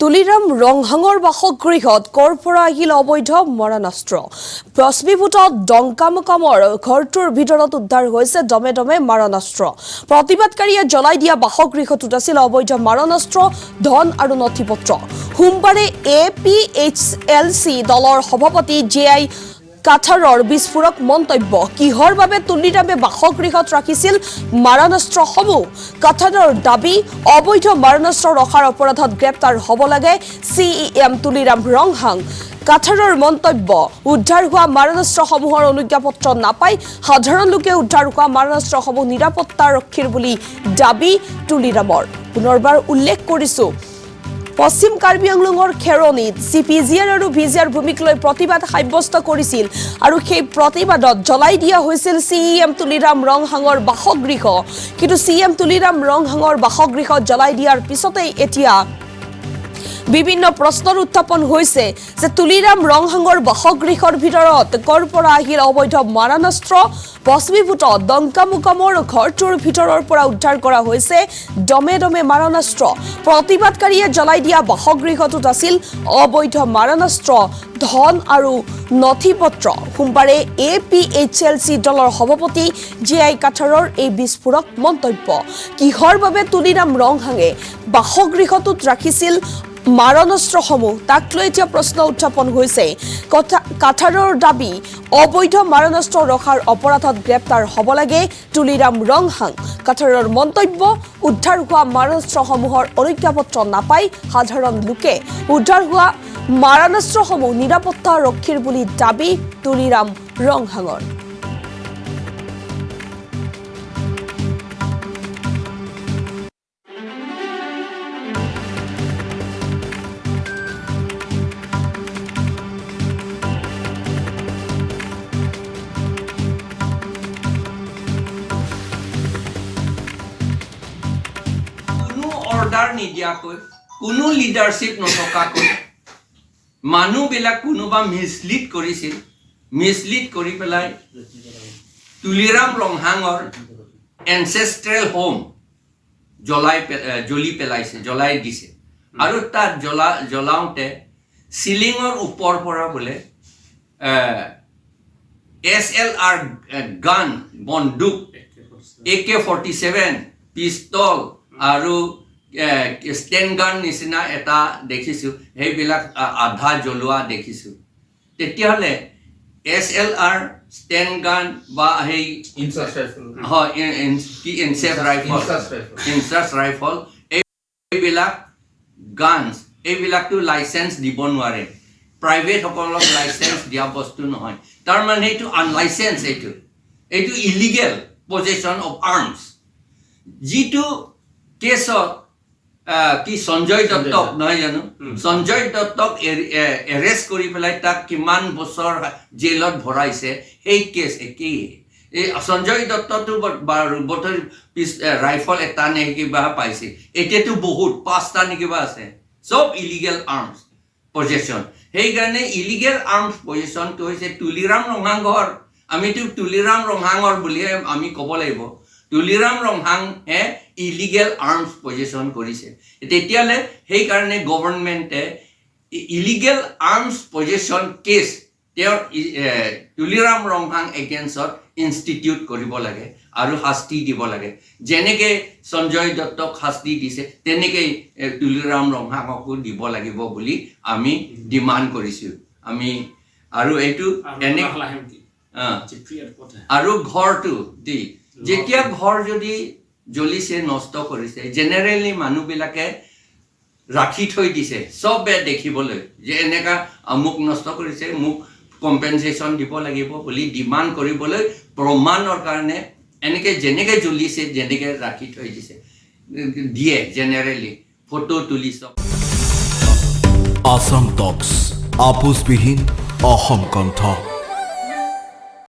তুলিৰাম ৰংহাঙৰ বাসগৃহত কৰ পৰা আহিল অবৈধ মাৰণাস্ত্ৰ ভস্মীভূত ডংকামকামৰ ঘৰটোৰ ভিতৰত উদ্ধাৰ হৈছে দমে দমে মাৰণাস্ত্ৰ প্ৰতিবাদকাৰীয়ে জ্বলাই দিয়া বাসগৃহটোত আছিল অবৈধ মাৰণাস্ত্ৰ ধন আৰু নথিপত্ৰ সোমবাৰে APHLC দলৰ সভাপতি JI কাঠাৰৰ বিস্ফোৰক মন্তব্য কিহৰ বাবে তুলিৰামে বাসগৃহত ৰাখিছিল মাৰণাস্ত্ৰসমূহ কাঠাৰৰ দাবী অবৈধ মাৰণাস্ত্ৰ ৰখাৰ অপৰাধত গ্ৰেপ্তাৰ হ'ব লাগে CEM তুলিৰাম ৰংহাং কাঠাৰৰ মন্তব্য উদ্ধাৰ হোৱা মাৰণাস্ত্ৰসমূহৰ অনুজ্ঞাপত্ৰ নাপাই সাধাৰণ লোকে উদ্ধাৰ হোৱা মাৰণাস্ত্ৰসমূহ নিৰাপত্তাৰক্ষীৰ বুলি দাবী তুলিৰামৰ পুনৰবাৰ উল্লেখ কৰিছো পশ্চিম কাৰ্বি আংলঙৰ খেৰণিত CPGR আৰু VGR ভূমিক লৈ প্ৰতিবাদ সাব্যস্ত কৰিছিল আৰু সেই প্ৰতিবাদত জ্বলাই দিয়া হৈছিল CEM তুলিৰাম ৰংহাঙৰ বাসগৃহ কিন্তু CEM তুলিৰাম ৰংহাঙৰ বাসগৃহত জ্বলাই দিয়াৰ পিছতেই এতিয়া বিভিন্ন প্ৰশ্নৰ উত্থাপন হৈছে যে তুলিৰাম ৰংহাঙৰ বাসগৃহৰ ভিতৰত কৰ পৰা আহিল অবৈধ মাৰণাস্ত্ৰ ভস্মীভূত ডংকামকামৰ ঘৰটোৰ ভিতৰৰ পৰা উদ্ধাৰ কৰা হৈছে দমে দমে মাৰণাস্ত্ৰ প্ৰতিবাদকাৰীয়ে জ্বলাই দিয়া বাসগৃহটোত আছিল অবৈধ মাৰণাস্ত্ৰ ধন আৰু নথিপত্ৰ সোমবাৰে APHLC দলৰ সভাপতি JI কাঠাৰৰ এই বিস্ফোৰক মন্তব্য কিহৰ বাবে তুলিৰাম ৰংহাঙে বাসগৃহটোত ৰাখিছিল মাৰণাস্ত্ৰসমূহ তাক লৈ এতিয়া প্ৰশ্ন উত্থাপন হৈছে কাঠাৰৰ দাবী অবৈধ মাৰণাস্ত্ৰ ৰখাৰ অপৰাধত গ্ৰেপ্তাৰ হ'ব লাগে তুলিৰাম ৰংহাং কাঠাৰৰ মন্তব্য উদ্ধাৰ হোৱা মাৰণাস্ত্ৰসমূহৰ অনুজ্ঞাপত্ৰ নাপাই সাধাৰণ লোকে উদ্ধাৰ হোৱা মাৰণাস্ত্ৰসমূহ নিৰাপত্তাৰক্ষীৰ বুলি দাবী তুলিৰাম ৰংহাঙৰ অৰ্ডাৰ নিদিয়াকৈ কোনো লিডাৰশ্বিপ নথকাকৈ মানুহবিলাক কোনোবা মিছলিড কৰিছিল মিছলিড কৰি পেলাই তুলিৰাম ৰংহাঙৰ এনচেষ্ট্ৰেল হোম জ্বলি পেলাইছে জ্বলাই দিছে আৰু তাত জ্বলাওঁতে চিলিঙৰ ওপৰৰ পৰা বোলে SLR গান বন্দুক AK-47 পিস্তল আৰু ষ্টেন গান নিচিনা এটা দেখিছোঁ সেইবিলাক আধা জ্বলোৱা দেখিছোঁ তেতিয়াহ'লে SLR ষ্টেন গান বা সেই ইনচাৰ্জ ৰাইফল এইবিলাক গানছ এইবিলাকতো লাইচেঞ্চ দিব নোৱাৰে প্ৰাইভেটসকলক লাইচেঞ্চ দিয়া বস্তু নহয় তাৰমানে এইটো আনলাইচেঞ্চ এইটো ইলিগেল পজেশ্যন অফ আৰ্মছ যিটো কেছত কি সঞ্জয় দত্তক নহয় জানো সঞ্জয় দত্তক এৰেষ্ট কৰি পেলাই তাক কিমান বছৰ জেলত ভৰাইছে সেই কেছ একেই এই সঞ্জয় দত্তটো বোধহয় ৰাইফল এটা নে কিবা পাইছে এতিয়াতো বহুত 5টা নে কিবা আছে চব ইলিগেল আৰ্মছ পজেশ্যন সেইকাৰণে ইলিগেল আৰ্মছ পজেশ্যনটো হৈছে তুলিৰাম ৰংহাঙৰ আমিতো তুলিৰাম ৰংহাঙৰ বুলিহে আমি ক'ব লাগিব তুলিৰাম ৰংহাঙে ইলিগেল আৰ্মছ পজেশ্যন কৰিছে তেতিয়াহ'লে সেইকাৰণে গভৰ্ণমেণ্টে ইলিগেল আৰ্মছ পজেশ্যন কেছ তেওঁৰ তুলিৰাম ৰংহাং এগেইনষ্টত ইনষ্টিটিউট কৰিব লাগে আৰু শাস্তি দিব লাগে যেনেকৈ সঞ্জয় দত্তক শাস্তি দিছে তেনেকৈ তুলিৰাম ৰংহাঙকো দিব লাগিব বুলি আমি ডিমাণ্ড কৰিছোঁ আমি আৰু এইটো আৰু ঘৰটো দি যেতিয়া ঘৰ যদি জ্বলিছে নষ্ট কৰিছে জেনেৰেলি মানুহবিলাকে ৰাখি থৈ দিছে চবে দেখিবলৈ যে এনেকা মোক নষ্ট কৰিছে মোক কম্পেনচেশ্যন দিব লাগিব বুলি ডিমাণ্ড কৰিবলৈ প্ৰমাণৰ কাৰণে এনেকৈ যেনেকৈ জ্বলিছে যেনেকৈ ৰাখি থৈ দিছে দিয়ে জেনেৰেলি ফটো তুলি চব আসাম টক্স আপোচবিহীন অসম কণ্ঠ